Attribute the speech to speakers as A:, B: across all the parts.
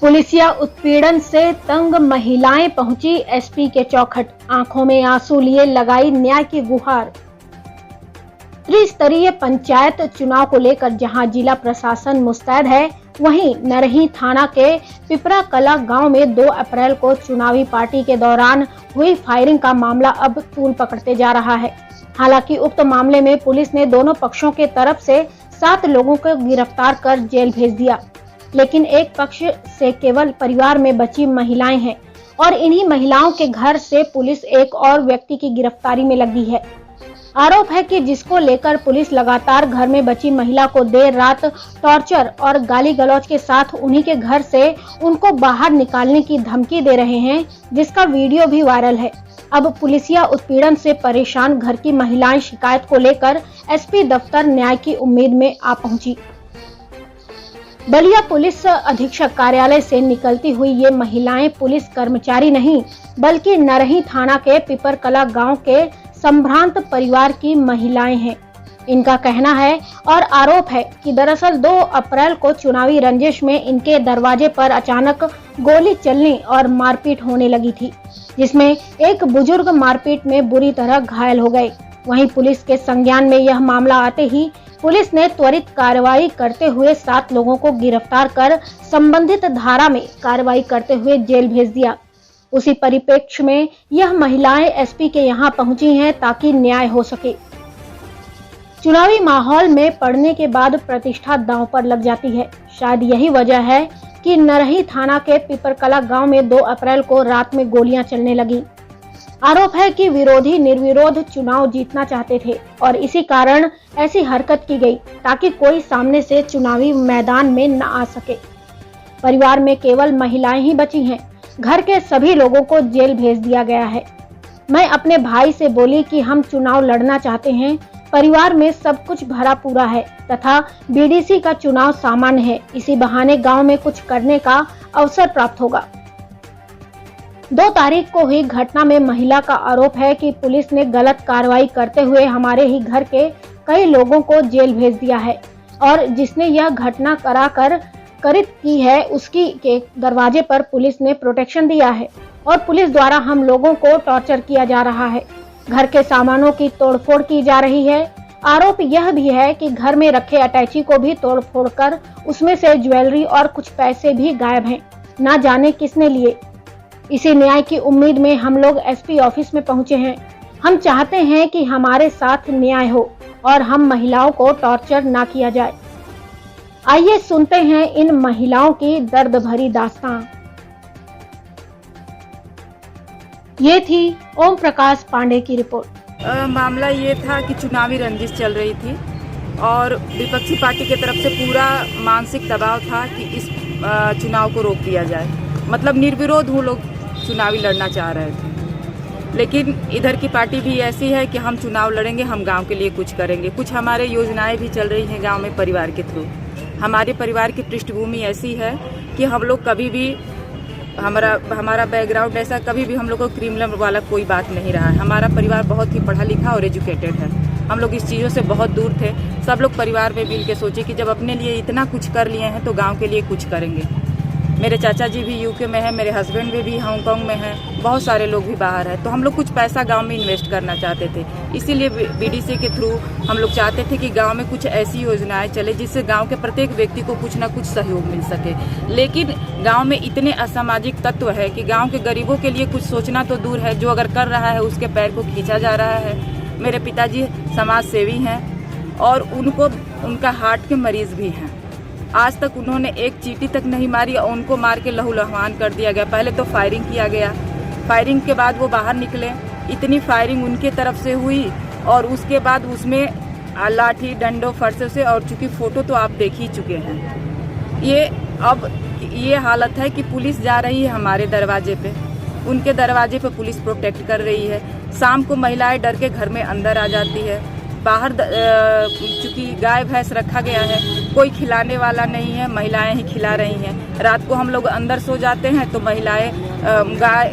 A: पुलिसिया उत्पीड़न से तंग महिलाएं पहुंची एसपी के चौखट, आंखों में आंसू लिए लगाई न्याय की गुहार। त्रिस्तरीय पंचायत चुनाव को लेकर जहां जिला प्रशासन मुस्तैद है, वहीं नरही थाना के पिपरा कला गांव में 2 अप्रैल को चुनावी पार्टी के दौरान हुई फायरिंग का मामला अब तूल पकड़ते जा रहा है। हालांकि उक्त मामले में पुलिस ने दोनों पक्षों के तरफ से 7 लोगों को गिरफ्तार कर जेल भेज दिया, लेकिन एक पक्ष से केवल परिवार में बची महिलाएं हैं और इन्हीं महिलाओं के घर से पुलिस एक और व्यक्ति की गिरफ्तारी में लगी है। आरोप है कि जिसको लेकर पुलिस लगातार घर में बची महिला को देर रात टॉर्चर और गाली गलौज के साथ उन्हीं के घर से उनको बाहर निकालने की धमकी दे रहे हैं, जिसका वीडियो भी वायरल है। अब पुलिसिया उत्पीड़न से परेशान घर की महिलाएं शिकायत को लेकर एसपी दफ्तर न्याय की उम्मीद में आ पहुंची। बलिया पुलिस अधीक्षक कार्यालय से निकलती हुई ये महिलाएं पुलिस कर्मचारी नहीं, बल्कि नरही थाना के पिपर कला गांव के संभ्रांत परिवार की महिलाएं हैं। इनका कहना है और आरोप है कि दरअसल 2 अप्रैल को चुनावी रंजिश में इनके दरवाजे पर अचानक गोली चलने और मारपीट होने लगी थी, जिसमें एक बुजुर्ग मारपीट में बुरी तरह घायल हो गए। वहीं पुलिस के संज्ञान में यह मामला आते ही पुलिस ने त्वरित कार्रवाई करते हुए 7 लोगों को गिरफ्तार कर संबंधित धारा में कार्रवाई करते हुए जेल भेज दिया। उसी परिप्रेक्ष्य में यह महिलाएं एसपी के यहां पहुंची हैं ताकि न्याय हो सके। चुनावी माहौल में पड़ने के बाद प्रतिष्ठा दांव पर लग जाती है। शायद यही वजह है कि नरही थाना के पिपरकला गांव में 2 अप्रैल को रात में गोलियां चलने लगी। आरोप है कि विरोधी निर्विरोध चुनाव जीतना चाहते थे और इसी कारण ऐसी हरकत की गई ताकि कोई सामने से चुनावी मैदान में न आ सके। परिवार में केवल महिलाएं ही बची हैं। घर के सभी लोगों को जेल भेज दिया गया है। मैं अपने भाई से बोली कि हम चुनाव लड़ना चाहते हैं, परिवार में सब कुछ भरा पूरा है तथा बीडीसी का चुनाव सामान्य है, इसी बहाने गांव में कुछ करने का अवसर प्राप्त होगा। 2 तारीख को हुई घटना में महिला का आरोप है कि पुलिस ने गलत कार्रवाई करते हुए हमारे ही घर के कई लोगों को जेल भेज दिया है और जिसने यह घटना कराकर करित की है उसकी के दरवाजे पर पुलिस ने प्रोटेक्शन दिया है और पुलिस द्वारा हम लोगों को टॉर्चर किया जा रहा है। घर के सामानों की तोड़फोड़ की जा रही है। आरोप यह भी है कि घर में रखे अटैची को भी तोड़फोड़ कर उसमें से ज्वेलरी और कुछ पैसे भी गायब हैं, ना जाने किसने लिए। इसी न्याय की उम्मीद में हम लोग एसपी ऑफिस में पहुंचे हैं। हम चाहते हैं कि हमारे साथ न्याय हो और हम महिलाओं को टॉर्चर ना किया जाए। आइए सुनते हैं इन महिलाओं की दर्द भरी दास्तां। ये थी ओम प्रकाश पांडे की रिपोर्ट।
B: मामला ये था कि चुनावी रंजिश चल रही थी और विपक्षी पार्टी की तरफ से पूरा मानसिक दबाव था कि इस चुनाव को रोक दिया जाए। मतलब निर्विरोध वो लोग चुनावी लड़ना चाह रहे थे, लेकिन इधर की पार्टी भी ऐसी है कि हम चुनाव लड़ेंगे, हम गांव के लिए कुछ करेंगे। कुछ हमारे योजनाएं भी चल रही हैं गांव में परिवार के थ्रू। हमारे परिवार की पृष्ठभूमि ऐसी है कि हम लोग कभी भी हमारा बैकग्राउंड ऐसा, कभी भी हम लोग को क्रिमिनल वाला कोई बात नहीं रहा है। हमारा परिवार बहुत ही पढ़ा लिखा और एजुकेटेड है। हम लोग इस चीज़ों से बहुत दूर थे। सब लोग परिवार में मिल के सोचे कि जब अपने लिए इतना कुछ कर लिए हैं तो गांव के लिए कुछ करेंगे। मेरे चाचा जी भी यूके में है, मेरे हस्बैंड भी हांगकांग में हैं, बहुत सारे लोग भी बाहर हैं। तो हम लोग कुछ पैसा गांव में इन्वेस्ट करना चाहते थे। इसीलिए बीडीसी के थ्रू हम लोग चाहते थे कि गांव में कुछ ऐसी योजनाएं चले जिससे गांव के प्रत्येक व्यक्ति को कुछ ना कुछ सहयोग मिल सके। लेकिन गांव में इतने असामाजिक तत्व है कि गांव के गरीबों के लिए कुछ सोचना तो दूर है, जो अगर कर रहा है उसके पैर को खींचा जा रहा है। मेरे पिताजी समाज सेवी हैं और उनका हार्ट के मरीज भी हैं। आज तक उन्होंने एक चींटी तक नहीं मारी और उनको मार के लहूलुहान कर दिया गया। पहले तो फायरिंग किया गया, फायरिंग के बाद वो बाहर निकले, इतनी फायरिंग उनके तरफ से हुई और उसके बाद उसमें लाठी डंडों फरसे से, और चूंकि फोटो तो आप देख ही चुके हैं। अब ये हालत है कि पुलिस जा रही है हमारे दरवाजे पे, उनके दरवाजे पे पुलिस प्रोटेक्ट कर रही है। शाम को महिलाएं डर के घर में अंदर आ जाती है। बाहर चूंकि गाय भैंस रखा गया है, कोई खिलाने वाला नहीं है, महिलाएं ही खिला रही हैं। रात को हम लोग अंदर सो जाते हैं तो महिलाएं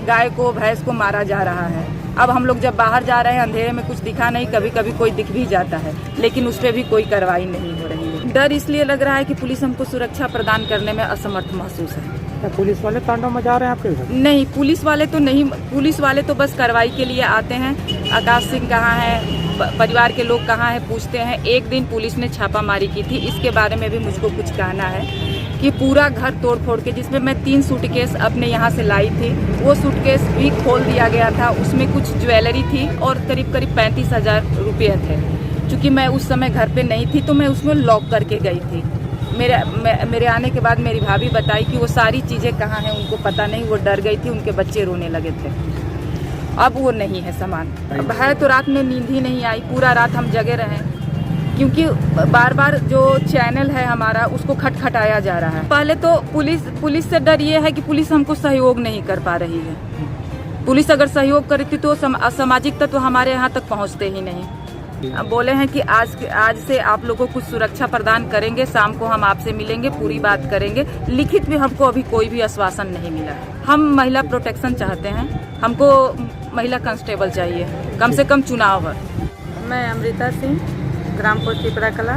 B: गाय को भैंस को मारा जा रहा है। अब हम लोग जब बाहर जा रहे हैं अंधेरे में कुछ दिखा नहीं, कभी कभी कोई दिख भी जाता है, लेकिन उस पर भी कोई कार्रवाई नहीं हो रही है। डर इसलिए लग रहा है कि पुलिस हमको सुरक्षा प्रदान करने में असमर्थ महसूस है।
C: पुलिस वाले तांडव मचा रहे हैं आपके घर?
B: नहीं, पुलिस वाले तो नहीं, पुलिस वाले तो बस कार्रवाई के लिए आते हैं। आकाश सिंह कहाँ है, परिवार के लोग कहाँ हैं, पूछते हैं। एक दिन पुलिस ने छापामारी की थी, इसके बारे में भी मुझको कुछ कहना है कि पूरा घर तोड़ फोड़ के, जिसमें मैं 3 सूटकेस अपने यहाँ से लाई थी, वो सूटकेस भी खोल दिया गया था। उसमें कुछ ज्वेलरी थी और करीब 35,000 रुपये थे। चूँकि मैं उस समय घर पे नहीं थी तो मैं उसमें लॉक करके गई थी। मेरे आने के बाद मेरी भाभी बताई कि वो सारी चीज़ें कहाँ हैं उनको पता नहीं, वो डर गई थी, उनके बच्चे रोने लगे थे। अब वो नहीं है सामान। अब है तो रात में नींद ही नहीं आई, पूरा रात हम जगे रहे, क्योंकि बार बार जो चैनल है हमारा उसको खटखटाया जा रहा है। पहले तो पुलिस से डर ये है कि पुलिस हमको सहयोग नहीं कर पा रही है। पुलिस अगर सहयोग करती तो असामाजिक तत्व हमारे यहाँ तक पहुँचते ही नहीं। अब बोले हैं कि आज से आप लोगों को कुछ सुरक्षा प्रदान करेंगे, शाम को हम आपसे मिलेंगे, पूरी बात करेंगे। लिखित भी हमको अभी कोई भी आश्वासन नहीं मिला है। हम महिला प्रोटेक्शन चाहते हैं, हमको महिला कांस्टेबल चाहिए, कम से कम चुनाव है।
D: मैं अमृता सिंह, ग्राम पोस्ट पिपरा कला,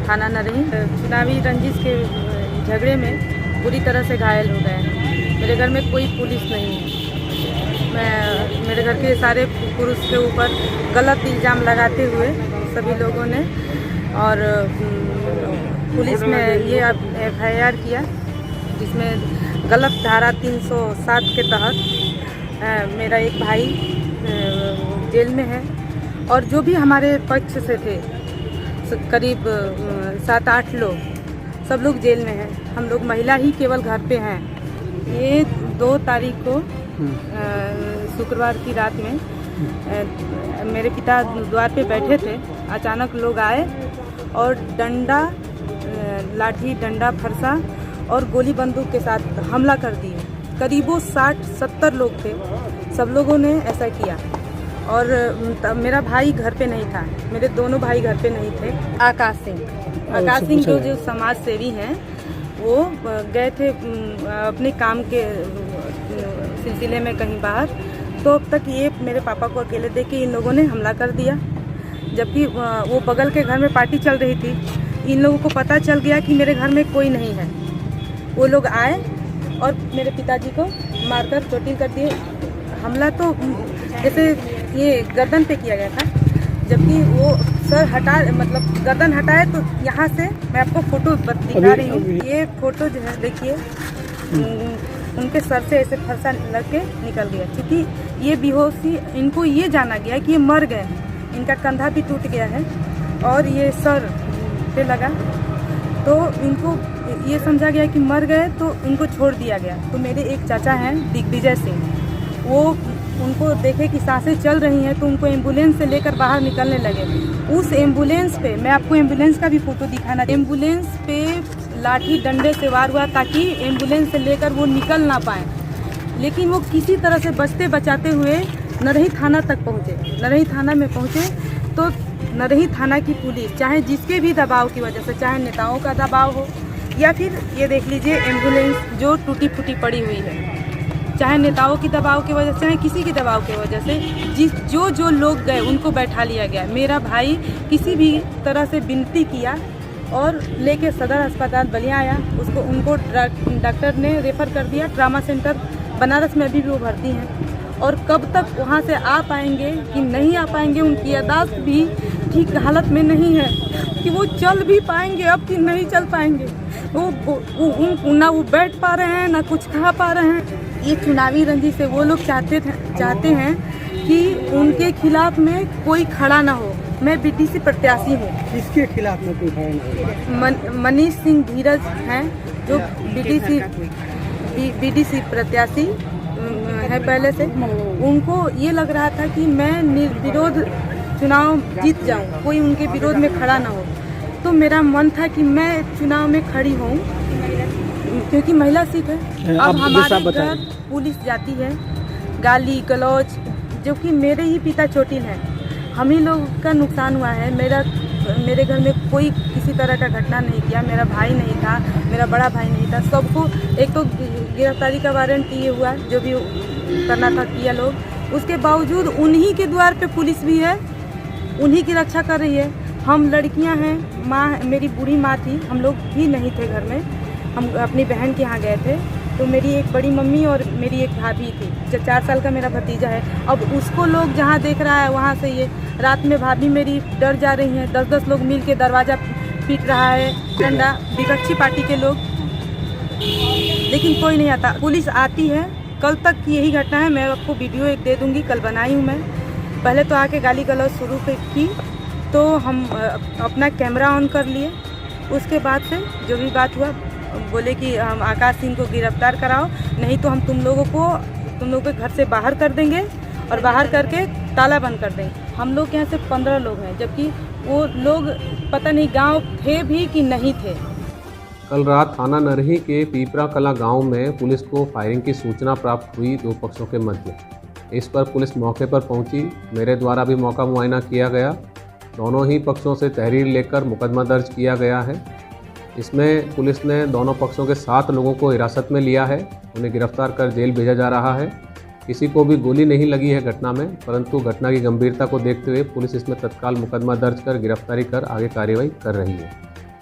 D: थाना नरही, चुनावी रंजिश के झगड़े में बुरी तरह से घायल हो गए हैं। मेरे घर में कोई पुलिस नहीं है। मेरे घर के सारे पुरुष के ऊपर गलत इल्ज़ाम लगाते हुए सभी लोगों ने, और पुलिस में ये FIR किया, जिसमें गलत धारा 307 के तहत मेरा एक भाई जेल में है, और जो भी हमारे पक्ष से थे करीब 7-8 लोग, सब लोग जेल में हैं। हम लोग महिला ही केवल घर पे हैं। ये 2 तारीख को शुक्रवार की रात में मेरे पिता द्वार पे बैठे थे, अचानक लोग आए और लाठी डंडा फरसा और गोली बंदूक के साथ हमला कर दिए। करीबों 60-70 लोग थे, सब लोगों ने ऐसा किया। और मेरा भाई घर पे नहीं था, मेरे दोनों भाई घर पे नहीं थे। आकाश सिंह जो समाज सेवी हैं, वो गए थे अपने काम के सिलसिले में कहीं बाहर, तो अब तक ये मेरे पापा को अकेले देख के इन लोगों ने हमला कर दिया। जबकि वो बगल के घर में पार्टी चल रही थी। इन लोगों को पता चल गया कि मेरे घर में कोई नहीं है। वो लोग आए और मेरे पिताजी को मारकर चोटिल कर दिए। हमला तो जैसे ये गर्दन पे किया गया था, जबकि वो सर मतलब गर्दन हटाए तो यहाँ से मैं आपको फोटो दिखा रही हूँ। ये फोटो जो है देखिए, उनके सर से ऐसे फरसा लग के निकल गया। क्योंकि ये बेहोशी, इनको ये जाना गया कि ये मर गए हैं। इनका कंधा भी टूट गया है और ये सर पे लगा, तो इनको ये समझा गया कि मर गए, तो इनको छोड़ दिया गया। तो मेरे एक चाचा हैं दिग्विजय सिंह, वो उनको देखे कि सांसें चल रही हैं, तो उनको एम्बुलेंस से लेकर बाहर निकलने लगे। उस एम्बुलेंस पे, मैं आपको एम्बुलेंस का भी फोटो दिखाना, एम्बुलेंस पे लाठी डंडे से वार हुआ ताकि एम्बुलेंस से लेकर वो निकल ना पाए। लेकिन वो किसी तरह से बचते बचाते हुए नरही थाना तक पहुँचे। नरही थाना में पहुँचे तो नरही थाना की पुलिस, चाहे जिसके भी दबाव की वजह से, चाहे नेताओं का दबाव हो या फिर ये देख लीजिए एम्बुलेंस जो टूटी फूटी पड़ी हुई है, चाहे नेताओं की दबाव की वजह से, चाहे किसी की दबाव की वजह से, जो लोग गए उनको बैठा लिया गया। मेरा भाई किसी भी तरह से विनती किया और लेके सदर अस्पताल बलिया आया। उनको डॉक्टर ने रेफ़र कर दिया ट्रामा सेंटर बनारस में, अभी भी वो भर्ती हैं। और कब तक वहाँ से आ पाएंगे कि नहीं आ पाएंगे, उनकी यादाश्त भी ठीक हालत में नहीं है कि वो चल भी पाएंगे अब कि नहीं चल पाएंगे। ना वो बैठ पा रहे हैं, ना कुछ खा पा रहे हैं। ये चुनावी रंजिश से वो लोग चाहते हैं कि उनके खिलाफ में कोई खड़ा ना हो। मैं BDC प्रत्याशी हूँ।
C: किसके खिलाफ में कोई खड़ा नहीं हो?
D: मनीष सिंह धीरज हैं, जो BDC प्रत्याशी है पहले से। उनको ये लग रहा था कि मैं निर्विरोध चुनाव जीत जाऊं, कोई उनके विरोध में खड़ा ना हो। तो मेरा मन था कि मैं चुनाव में खड़ी हूँ, क्योंकि महिला सीट है। अब हमारे घर पुलिस जाती है, गाली गलौज, जो कि मेरे ही पिता चोटिल हैं, हम ही लोग का नुकसान हुआ है। मेरे घर में कोई किसी तरह का घटना नहीं किया। मेरा भाई नहीं था, मेरा बड़ा भाई नहीं था। सबको एक तो गिरफ्तारी का वारंट ये हुआ, जो भी करना था किया लोग। उसके बावजूद उन्हीं के द्वार पे पुलिस भी है, उन्हीं की रक्षा कर रही है। हम लड़कियां हैं, माँ, मेरी बूढ़ी माँ थी, हम लोग भी नहीं थे घर में। हम अपनी बहन के यहाँ गए थे, तो मेरी एक बड़ी मम्मी और मेरी एक भाभी थी, जो 4 साल का मेरा भतीजा है। अब उसको लोग जहाँ देख रहा है वहाँ से ये रात में भाभी मेरी डर जा रही हैं। 10-10 लोग मिल के दरवाज़ा पीट रहा है डंडा, विपक्षी पार्टी के लोग, लेकिन कोई नहीं आता। पुलिस आती है। कल तक की यही घटना है। मैं आपको वीडियो एक दे दूँगी, कल बनाई हूँ मैं। पहले तो आके गाली गलौज शुरू की, तो हम अपना कैमरा ऑन कर लिए। उसके बाद से जो भी बात हुआ, बोले कि हम आकाश सिंह को गिरफ्तार कराओ, नहीं तो हम तुम लोगों के घर से बाहर कर देंगे और बाहर करके ताला बंद कर देंगे। हम लोग यहाँ सिर्फ 15 लोग हैं, जबकि वो लोग पता नहीं गांव थे भी कि नहीं थे।
E: कल रात थाना नरही के पीपरा कला गांव में पुलिस को फायरिंग की सूचना प्राप्त हुई दो पक्षों के मध्य। इस पर पुलिस मौके पर पहुंची। मेरे द्वारा भी मौका मुआयना किया गया। दोनों ही पक्षों से तहरीर लेकर मुकदमा दर्ज किया गया है। इसमें पुलिस ने दोनों पक्षों के 7 लोगों को हिरासत में लिया है। उन्हें गिरफ्तार कर जेल भेजा जा रहा है। किसी को भी गोली नहीं लगी है घटना में, परंतु घटना की गंभीरता को देखते हुए पुलिस इसमें तत्काल मुकदमा दर्ज कर गिरफ्तारी कर आगे कार्रवाई कर रही है।